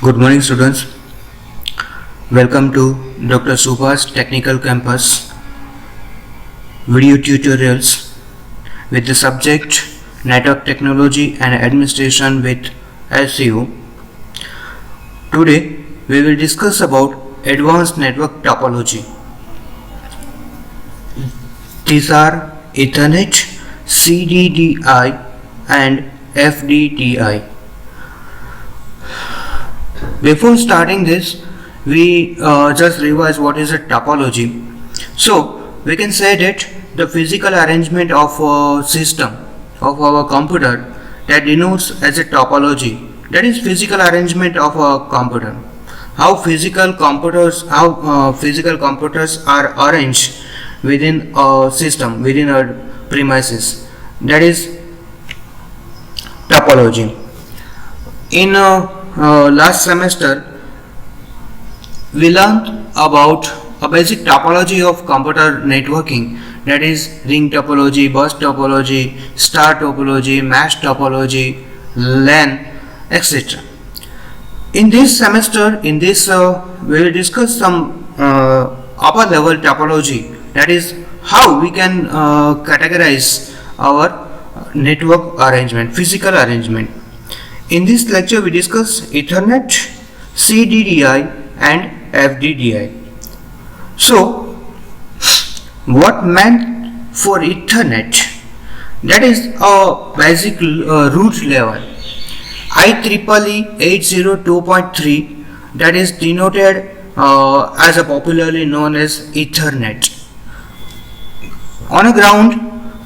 Good morning, students. Welcome to Dr. Subha's Technical Campus video tutorials with the subject Network Technology and Administration with SU. Today we will discuss about advanced network topology. These are Ethernet, CDDI and FDDI. Before starting this, we just revise what is a topology. So we can say that the physical arrangement of a system of our computer that denotes as a topology. That is physical arrangement of a computer. How physical computers are arranged within a system, within a premises. That is topology. In last semester we learned about a basic topology of computer networking, that is ring topology, bus topology, star topology, mesh topology, LAN, etc. In this semester, we will discuss some upper level topology, that is how we can categorize our network arrangement, physical arrangement. In this lecture, we discuss Ethernet, CDDI and FDDI. So, what meant for Ethernet? That is a basic root level. IEEE 802.3, that is denoted as a popularly known as Ethernet. On a ground,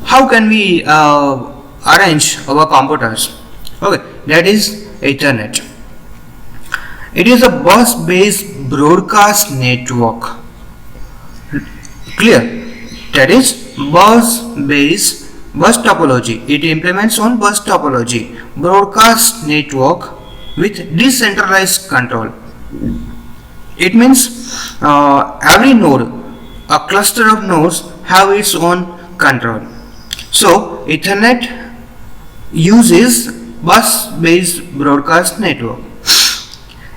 how can we arrange our computers? Okay, that is Ethernet. It is a bus-based broadcast network. Clear? That is bus topology. It implements on bus topology, broadcast network with decentralized control. It means every node, a cluster of nodes, have its own control. So Ethernet uses bus-based broadcast network.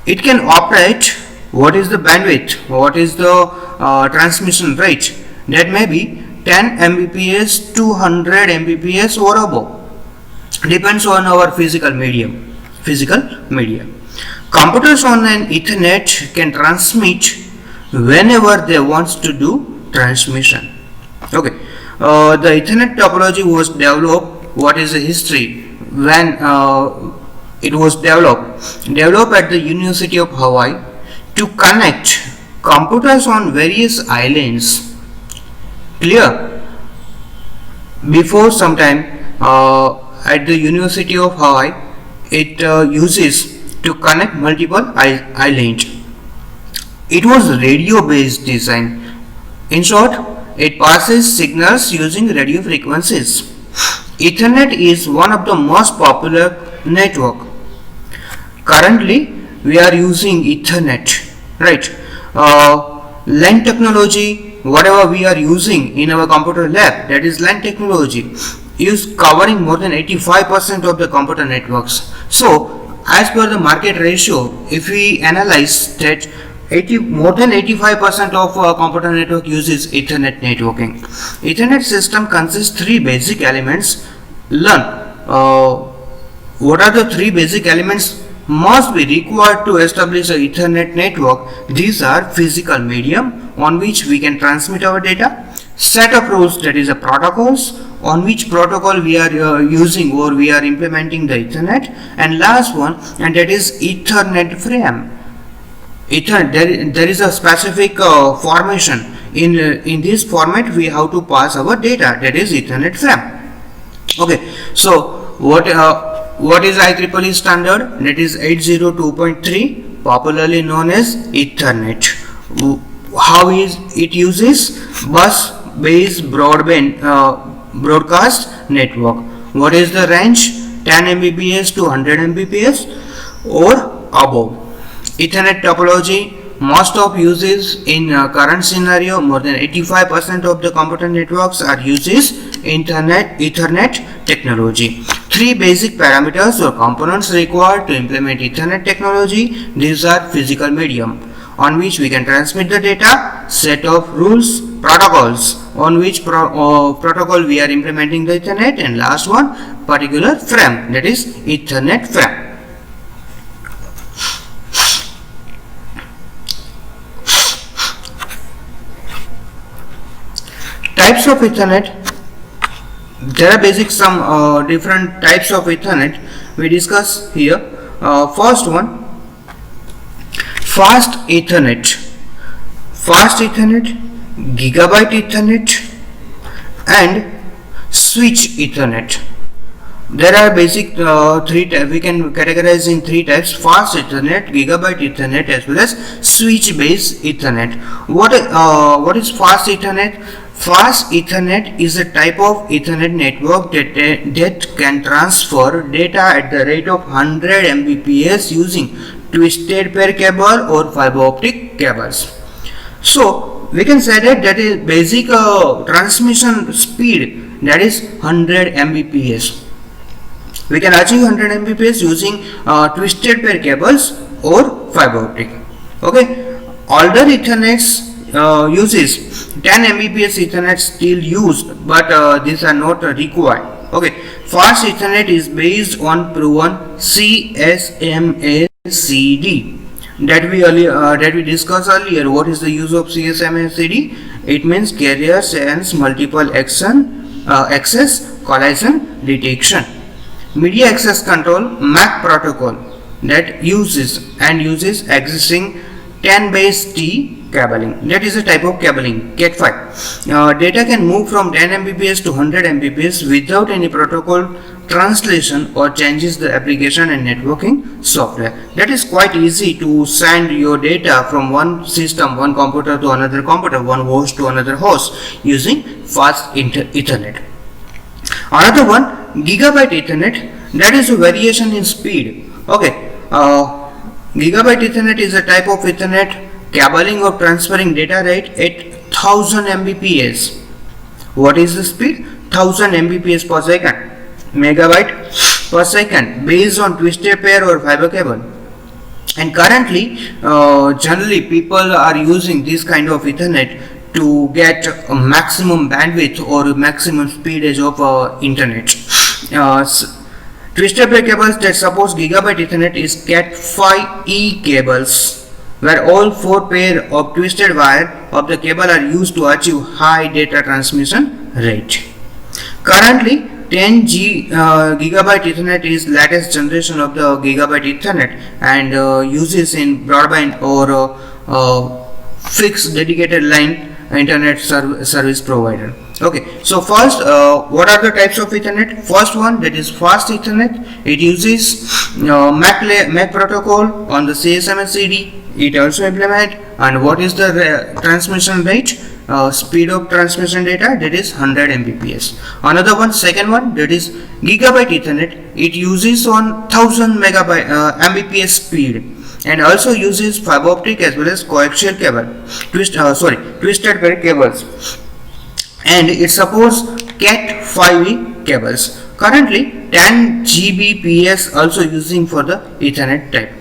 It can operate, what is the bandwidth, what is the transmission rate, that may be 10 Mbps to 100 Mbps or above, depends on our physical medium. Computers on an Ethernet can transmit whenever they want to do transmission. Okay, the Ethernet topology was developed, what is the history? When it was developed at the University of Hawaii to connect computers on various islands. Clear? Before some time at the University of Hawaii, it uses to connect multiple islands. It was radio based design. In short, it passes signals using radio frequencies. Ethernet is one of the most popular network. Currently, we are using Ethernet, right? LAN technology, whatever we are using in our computer lab, that is LAN technology, is covering more than 85% of the computer networks. So, as per the market ratio, if we analyze that more than 85% of computer network uses Ethernet networking. Ethernet system consists three basic elements. Learn what are the three basic elements must be required to establish an Ethernet network. These are physical medium on which we can transmit our data, set of rules, that is a protocols on which protocol we are using or we are implementing the Ethernet, and last one, and that is Ethernet frame. There is a specific formation. In this format we have to pass our data, that is Ethernet frame. Okay, so what is IEEE standard? That is 802.3, popularly known as Ethernet. How is it uses bus-based broadcast network? What is the range? 10 Mbps to 100 Mbps or above. Ethernet topology, most of uses in current scenario, more than 85% of the computer networks are uses Ethernet technology. Three basic parameters or components required to implement Ethernet technology. These are physical medium on which we can transmit the data, set of rules, protocols on which protocol we are implementing the Ethernet, and last one, particular frame, that is Ethernet frame. Types of Ethernet. There are some different types of Ethernet we discuss here. First one, Fast Ethernet, Gigabit Ethernet, and Switch Ethernet. There are three we can categorize in three types: Fast Ethernet, Gigabit Ethernet, as well as Switch-based Ethernet. What is Fast Ethernet? Fast Ethernet is a type of Ethernet network that can transfer data at the rate of 100 Mbps using twisted pair cable or fiber optic cables. So we can say that is basic transmission speed, that is 100 Mbps. We can achieve 100 Mbps using twisted pair cables or fiber optic. Okay, older Ethernets uses 10 Mbps Ethernet still used, but these are not required. Okay, Fast Ethernet is based on proven CSMACD that we discussed earlier. What is the use of CSMACD? It means carrier sense multiple access collision detection. Media access control MAC protocol that uses existing 10/T cabling. That is a type of cabling, Cat5. Data can move from 10 Mbps to 100 Mbps without any protocol translation or changes the application and networking software. That is quite easy to send your data from one system, one computer to another computer, one host to another host using Fast Ethernet. Another one, Gigabit Ethernet, that is a variation in speed. Okay, Gigabit Ethernet is a type of Ethernet cabling or transferring data rate at 1000 Mbps. What is the speed? 1000 Mbps per second, megabyte per second, based on twisted pair or fiber cable. And currently, generally people are using this kind of Ethernet to get a maximum bandwidth or maximum speedage of internet. Twisted pair cables that supports Gigabit Ethernet is Cat5e cables, where all 4 pair of twisted wire of the cable are used to achieve high data transmission rate. Currently, 10 Gigabit Ethernet is latest generation of the Gigabit Ethernet and uses in broadband or fixed dedicated line internet service provider. Okay, so first, what are the types of Ethernet? First one, that is Fast Ethernet. It uses MAC protocol on the CSMACD. It also implement, and what is the transmission rate? Speed of transmission data, that is 100 Mbps. Another one, second one, that is Gigabit Ethernet. It uses on 1000 Mbps speed and also uses fiber optic as well as coaxial cable, twisted pair cables, and it supports Cat5e cables. Currently 10 Gbps also using for the Ethernet type.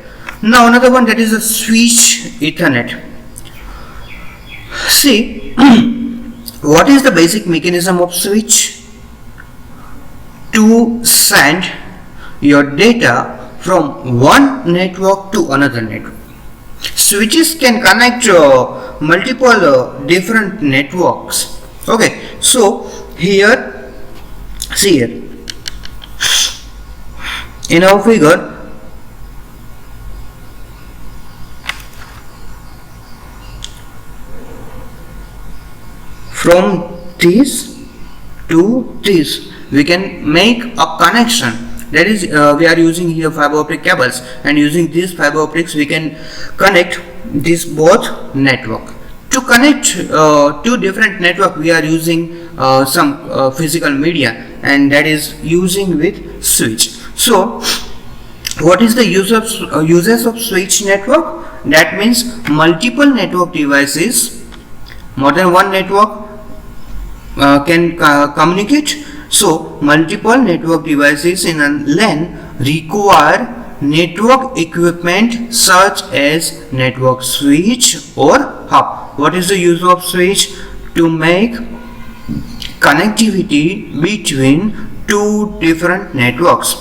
Now another one, that is a Switch Ethernet. See, what is the basic mechanism of switch? To send your data from one network to another network. Switches can connect multiple different networks. Okay, so here, see here, in our figure, from this to this we can make a connection. That is, we are using here fiber optic cables, and using these fiber optics we can connect this both network. To connect two different network, we are using some physical media, and that is using with switch. So what is the uses of switch network? That means multiple network devices, more than one network can communicate So multiple network devices in a LAN require network equipment such as network switch or hub. What is the use of switch? To make connectivity between two different networks.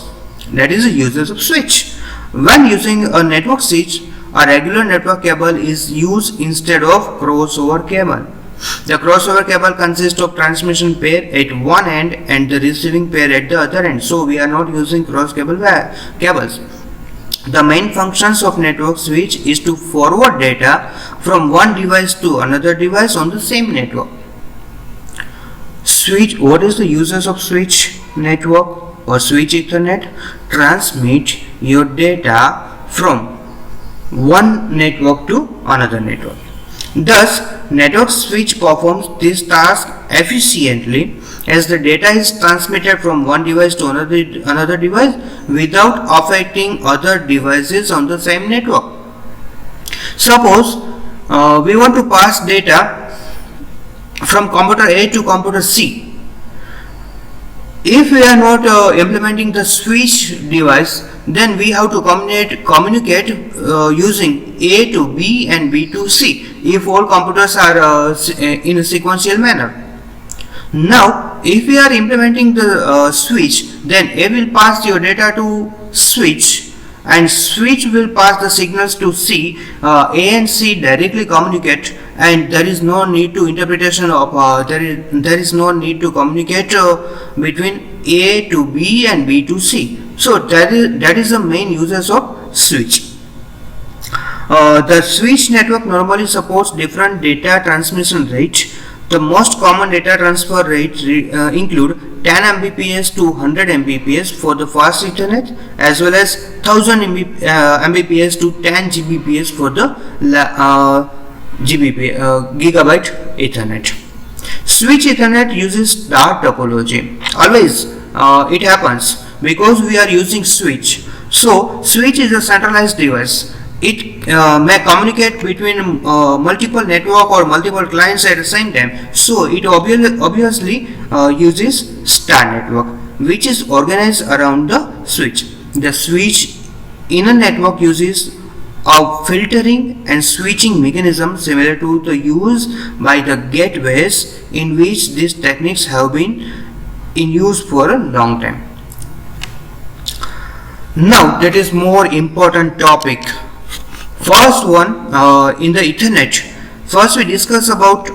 That is the uses of switch. When using a network switch, a regular network cable is used instead of crossover cable. The crossover cable consists of transmission pair at one end and the receiving pair at the other end. So we are not using cross cables. The main functions of network switch is to forward data from one device to another device on the same network. Switch. What is the uses of switch network or switch Ethernet? Transmit your data from one network to another network. Thus, network switch performs this task efficiently as the data is transmitted from one device to another device without affecting other devices on the same network. Suppose we want to pass data from computer A to computer C. If we are not implementing the switch device, then we have to communicate using A to B and B to C if all computers are in a sequential manner. Now, if we are implementing the switch, then A will pass your data to switch and switch will pass the signals to C. A and C directly communicate, and there is no need to interpretation of there is no need to communicate between A to B and B to C. So that is the main uses of switch. The switch network normally supports different data transmission rates. The most common data transfer rates include 10 Mbps to 100 Mbps for the fast Ethernet, as well as 1000 Mbps to 10 Gbps for the Gigabit Ethernet. Switch Ethernet uses star topology. Always it happens because we are using switch. So switch is a centralized device. It may communicate between multiple network or multiple clients at the same time. So it obviously uses star network, which is organized around the switch. The switch in a network uses a filtering and switching mechanism similar to the use by the gateways, in which these techniques have been in use for a long time. Now that is more important topic. First one in the Ethernet. First we discuss about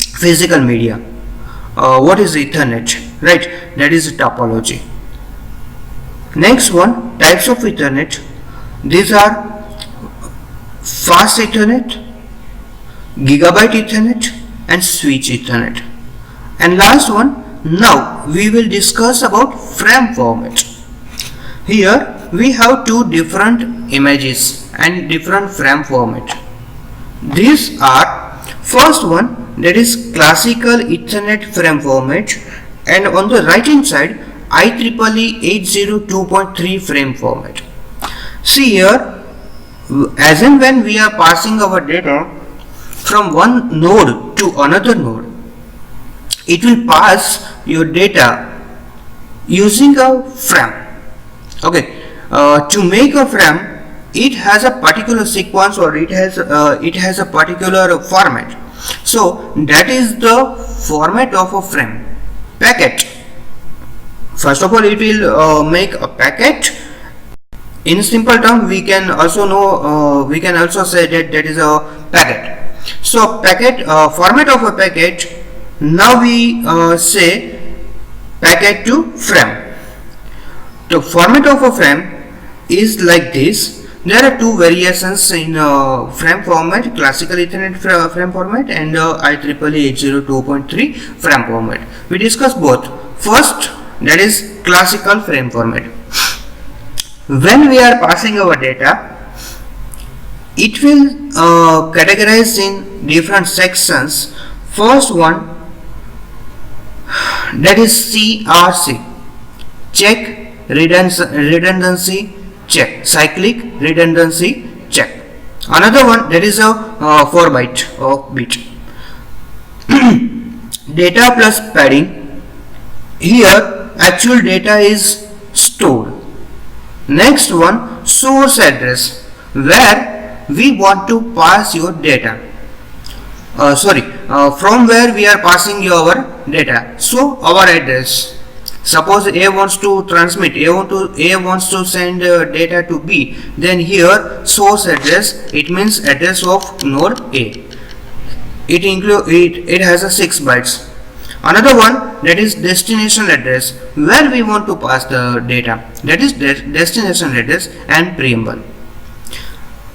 physical media. What is Ethernet? Right, that is topology. Next one, types of Ethernet. These are fast Ethernet, Gigabit Ethernet and switch Ethernet. And last one, now we will discuss about frame format. Here we have two different images and different frame format. These are, first one, that is classical Ethernet frame format, and on the right hand side IEEE 802.3 frame format. See here, as and when we are passing our data from one node to another node, it will pass your data using a frame. Okay, to make a frame, it has a particular sequence or it has a particular format. So that is the format of a frame. Packet. First of all, it will make a packet. In simple term, we can also say that is a packet. So packet, format of a packet. Now we say packet to frame. The format of a frame is like this. There are two variations in frame format, classical Ethernet frame format and IEEE 802.3 frame format. We discuss both. First, that is classical frame format. When we are passing our data, it will categorize in different sections. First one, that is CRC, check redundancy check, cyclic redundancy check. Another one, that is a 4 byte or bit. Data plus padding, Here actual data is stored. Next one, source address, where we want to pass your data. From where we are passing your data. So our address. Suppose A wants to transmit, A wants to send data to B. Then here source address, it means address of node A. It has a 6 bytes. Another one, that is destination address, where we want to pass the data. That is destination address and preamble.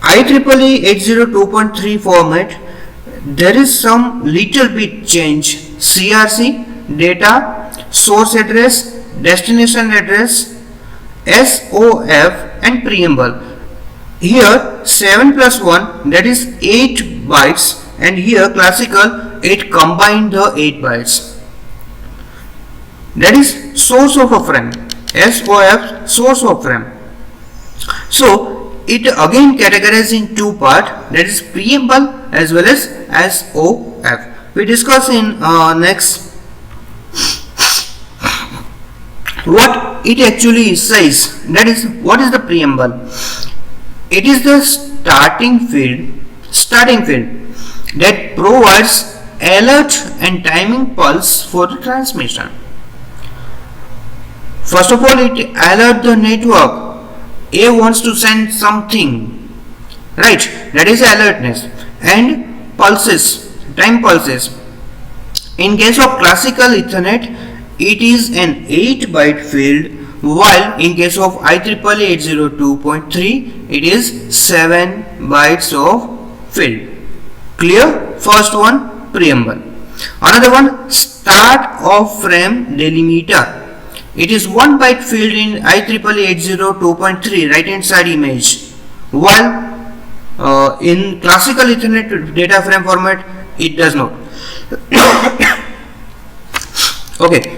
IEEE 802.3 format, there is some little bit change. CRC, data, source address, destination address, SOF and preamble. Here 7 plus 1, that is 8 bytes, and here classical, it combined the 8 bytes. That is source of a frame, SOF, source of frame. So it again categorized in two parts, that is preamble as well as SOF. We discuss in next what it actually says. That is, what is the preamble? It is the starting field that provides alert and timing pulse for the transmission. First of all, it alerts the network. A wants to send something, right? That is alertness. And pulses, time pulses. In case of classical Ethernet, it is an 8 byte field, while in case of IEEE 802.3, it is 7 bytes of field. Clear? First one, preamble. Another one, start of frame delimiter. It is 1 byte field in IEEE 802.3 right hand side image, while in classical Ethernet data frame format it does not. Okay,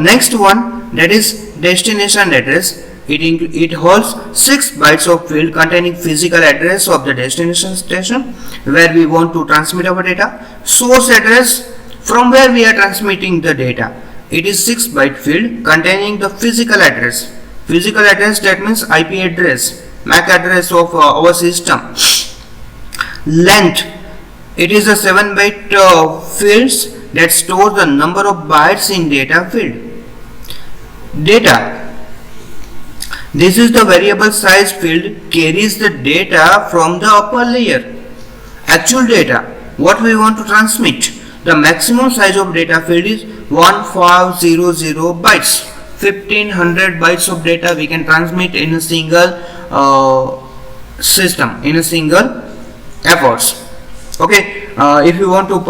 next one, that is destination address. It holds 6 bytes of field containing physical address of the destination station where we want to transmit our data. Source address, from where we are transmitting the data. It is 6 byte field containing the physical address. Physical address, that means IP address, MAC address of our system. Length, it is a 7 byte fields that stores the number of bytes in data field. Data, this is the variable size field, carries the data from the upper layer. Actual data, what we want to transmit. The maximum size of data field is 1500 bytes. 1500 bytes of data we can transmit in a single system, in a single efforts. Okay, if you want to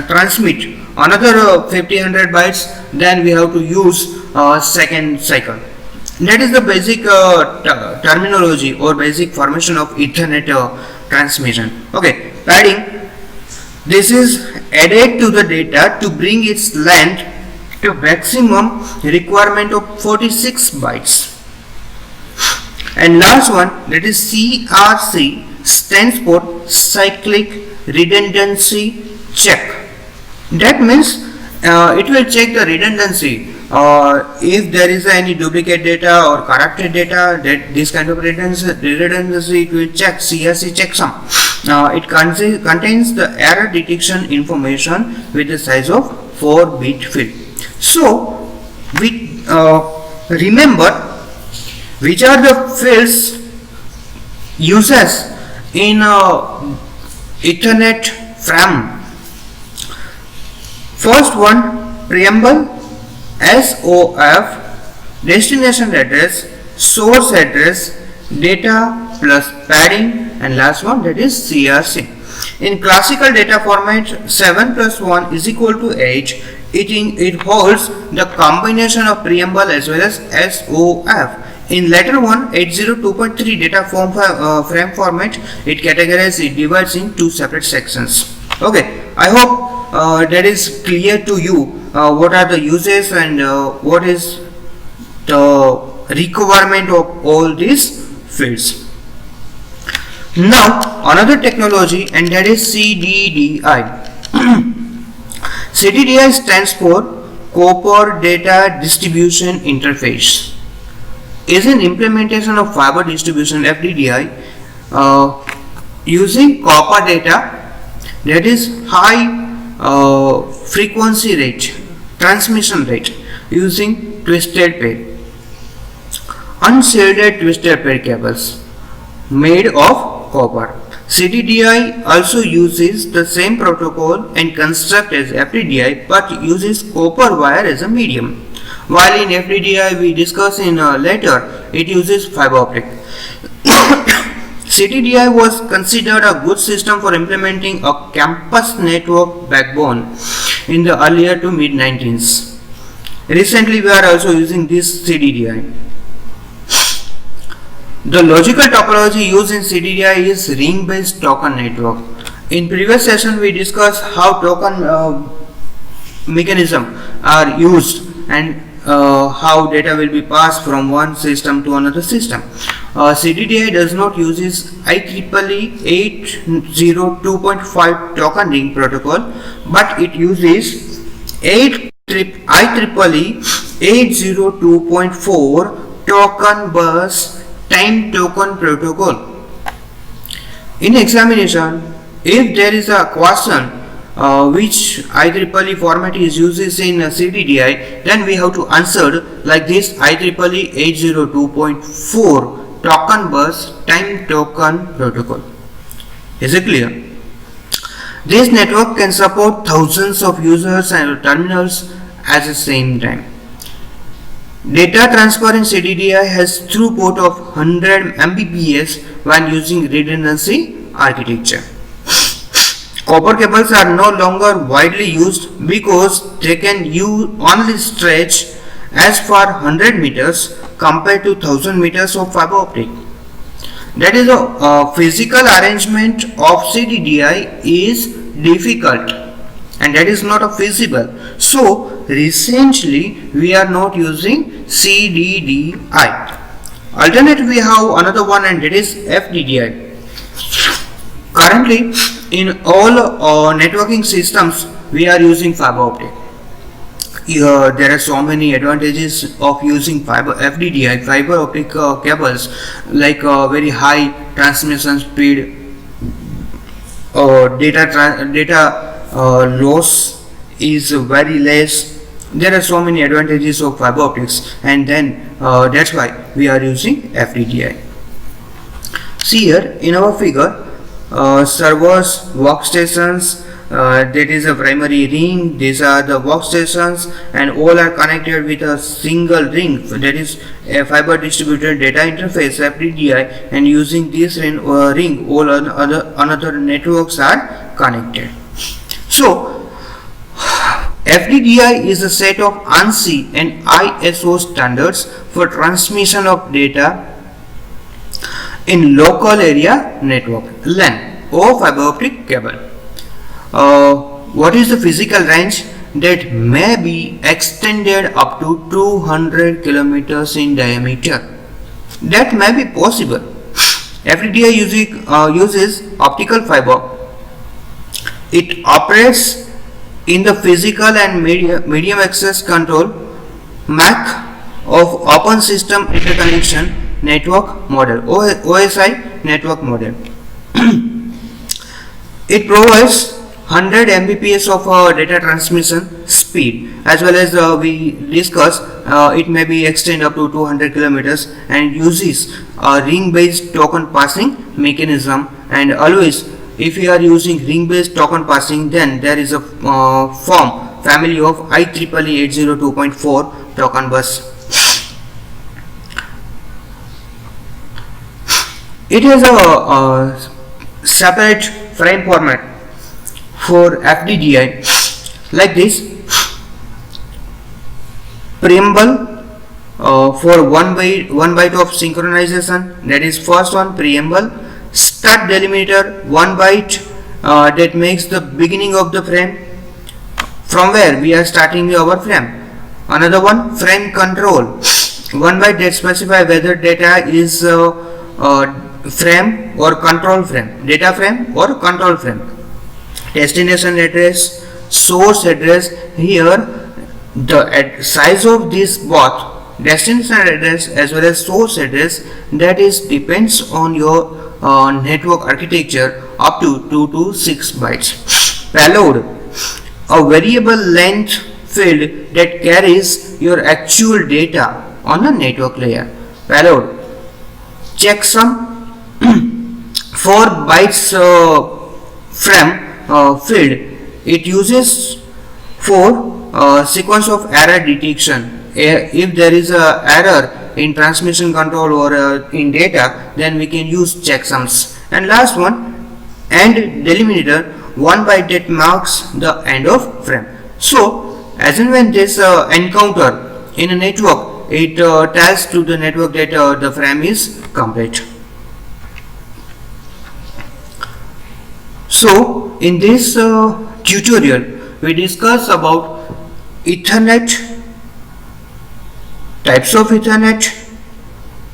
transmit another 1500 bytes, then we have to use second cycle. That is the basic terminology or basic formation of Ethernet transmission. Okay, padding, this is added to the data to bring its length to maximum requirement of 46 bytes. And last one, that is CRC, stands for cyclic redundancy check. That means it will check the redundancy. If there is any duplicate data or corrupted data, that this kind of redundancy it will check. CRC checksum. It contains the error detection information with the size of 4-bit field. So we remember which are the fields uses in Ethernet frame. First one, preamble, SOF, destination address, source address, data plus padding, and last one, that is CRC. In classical data format, 7 plus 1 is equal to 8. It holds the combination of preamble as well as SOF. In later one, 802.3 data frame format, it divides in two separate sections. Okay, I hope that is clear to you. What are the uses and what is the requirement of all these fields. Now another technology, and that is CDDI. CDDI stands for Copper Data Distribution Interface is an implementation of fiber distribution FDDI using copper data, that is high frequency rate, transmission rate, using twisted pair, unshielded twisted pair cables made of copper. CDDI also uses the same protocol and construct as FDDI but uses copper wire as a medium. While in FDDI we discuss in later, it uses fiber optic. CDDI was considered a good system for implementing a campus network backbone in the earlier to mid 19s. Recently we are also using this CDDI. The logical topology used in CDDI is ring-based token network. In previous session we discussed how token mechanism are used and how data will be passed from one system to another system. CDDI does not use IEEE 802.5 token ring protocol, but it uses IEEE 802.4 token bus time token protocol. In examination, if there is a question which IEEE format is used in CDDI, then we have to answer like this: IEEE 802.4 token bus time token protocol. Is it clear? This network can support thousands of users and terminals at the same time. Data transfer in CDDI has throughput of 100 Mbps when using redundancy architecture. Copper cables are no longer widely used because they can only stretch as far 100 meters compared to 1000 meters of fiber optic. That is, a physical arrangement of CDDI is difficult and that is not feasible. So recently we are not using CDDI. Alternate we have another one, and that is FDDI. Currently in all networking systems we are using fiber optic. There are so many advantages of using FDDI, fiber optic cables, like very high transmission speed, data loss is very less. There are so many advantages of fiber optics, and then that's why we are using FDDI. See here in our figure, servers, workstations, that is a primary ring. These are the workstations, and all are connected with a single ring, that is a fiber distributed data interface FDDI, and using this ring all another networks are connected. So FDDI is a set of ANSI and ISO standards for transmission of data in local area network LAN or fiber optic cable. What is the physical range that may be extended up to 200 kilometers in diameter? That may be possible. FDDI uses optical fiber. It operates in the physical and medium access control MAC of Open System Interconnection Network Model, OSI network model. It provides 100 Mbps of data transmission speed, as well as we discussed, it may be extended up to 200 kilometers and uses a ring-based token passing mechanism. And always, if you are using ring-based token passing, then there is a family of IEEE 802.4 token bus. It has a separate frame format for FDDI like this: preamble for one byte of synchronization, that is first one preamble. Start delimiter 1 byte that makes the beginning of the frame from where we are starting our frame. Another one, frame control 1 byte that specify whether data is frame or control frame, data frame or control frame. Destination address, source address. Here the size of this both destination address as well as source address, that is depends on your network architecture, up to 2 to 6 bytes. Payload, a variable length field that carries your actual data on the network layer. Payload checksum, 4 bytes frame field. It uses for sequence of error detection. If there is a error in transmission control or in data, then we can use checksums. And last one, end delimiter, 1 byte that marks the end of frame. So as and when this encounter in a network, it tells to the network that the frame is complete. So in this tutorial we discuss about Ethernet, types of Ethernet,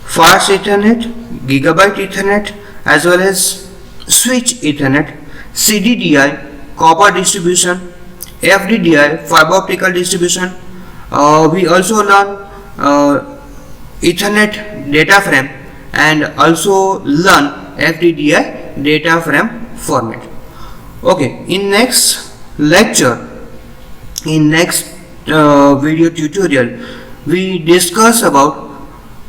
fast Ethernet, Gigabit Ethernet, as well as switch Ethernet, CDDI, copper distribution, FDDI, fiber optical distribution. We also learn Ethernet data frame and also learn FDDI data frame format. Okay, in next lecture, in next video tutorial, we discuss about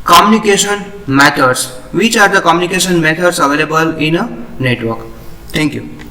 communication methods. Which are the communication methods available in a network? Thank you.